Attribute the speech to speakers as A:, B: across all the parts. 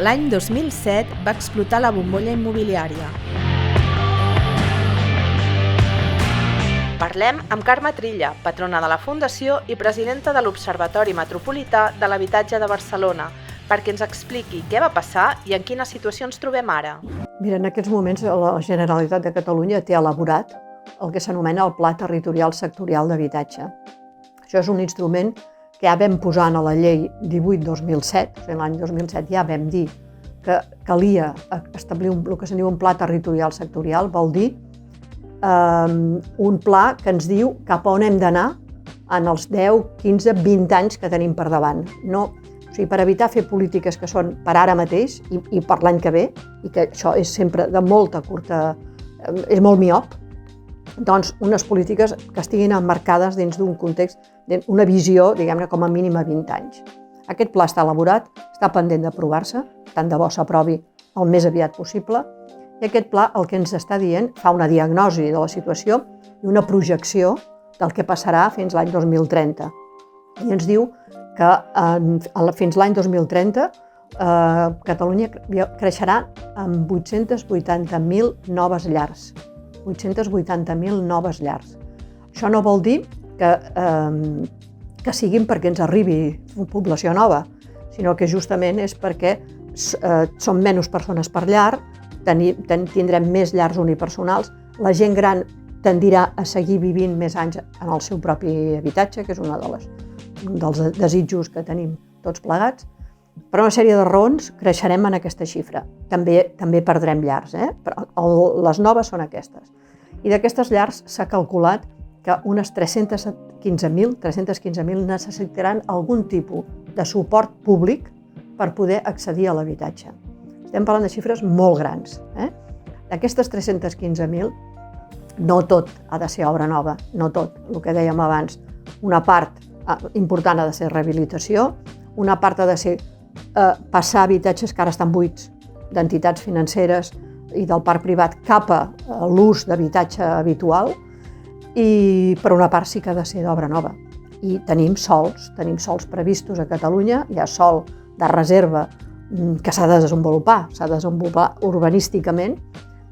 A: L'any 2007 va explotar la bombolla immobiliària. Parlem amb Carme Trilla, patrona de la Fundació i presidenta de l'Observatori Metropolità de l'Habitatge de Barcelona, perquè ens expliqui què va passar i en quina situació ens trobem ara.
B: Mira, en aquests moments la Generalitat de Catalunya té elaborat el que s'anomena el Pla Territorial Sectorial d'Habitatge. Això és un instrument que ja vam posar en la llei 18-2007, l'any 2007 ja vam dir que calia establir el que se'n diu un pla territorial sectorial, vol dir un pla que ens diu cap a on hem d'anar en els 10, 15, 20 anys que tenim per davant. O sigui, per evitar fer polítiques que són per ara mateix i per l'any que ve, i que això és sempre de molta curta, és molt miop, doncs unes polítiques que estiguin emmarcades dins d'un context, una visió, diguem-ne, com a mínim a 20 anys. Aquest pla està elaborat, està pendent d'aprovar-se, tant de bo s'aprovi el més aviat possible, i aquest pla el que ens està dient fa una diagnosi de la situació i una projecció del que passarà fins l'any 2030. I ens diu que fins l'any 2030 Catalunya creixerà amb 880.000 noves llars. 880.000 noves llars. Això no vol dir que siguin perquè ens arribi població nova, sinó que justament és perquè som menys persones per llar, tindrem més llars unipersonals, la gent gran tendirà a seguir vivint més anys en el seu propi habitatge, que és un dels desitjos que tenim tots plegats. Per una sèrie de raons creixerem en aquesta xifra. També perdrem llars, però les noves són aquestes. I d'aquestes llars s'ha calculat que unes 315.000 necessitaran algun tipus de suport públic per poder accedir a l'habitatge. Estem parlant de xifres molt grans. D'aquestes 315.000, no tot ha de ser obra nova, no tot. El que dèiem abans, una part important ha de ser rehabilitació, una part ha de ser passar habitatges que ara estan buits d'entitats financeres i del parc privat cap a l'ús d'habitatge habitual, i per una part sí que ha de ser d'obra nova. I tenim sols previstos a Catalunya, hi ha sòl de reserva que s'ha de desenvolupar urbanísticament,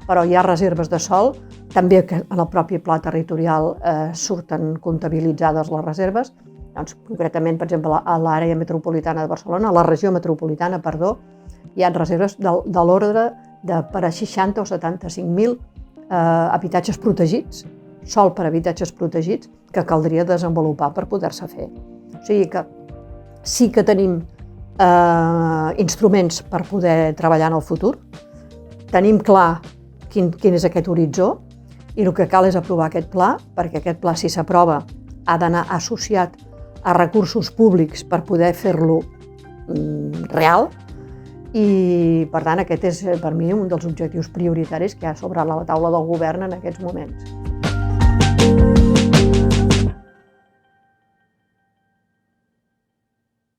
B: però hi ha reserves de sòl, també que en el propi pla territorial surten comptabilitzades les reserves. Doncs, concretament, per exemple, a l'àrea metropolitana de Barcelona, a la regió metropolitana, hi ha reserves de l'ordre de per a 60 o 75.000 habitatges protegits, sòl per habitatges protegits, que caldria desenvolupar per poder-se fer. O sigui que sí que tenim instruments per poder treballar en el futur, tenim clar quin és aquest horitzó, i el que cal és aprovar aquest pla, perquè aquest pla, si s'aprova, ha d'anar associat a recursos públics per poder fer-lo real, i per tant aquest és per mi un dels objectius prioritaris que hi ha sobre la taula del govern en aquests moments.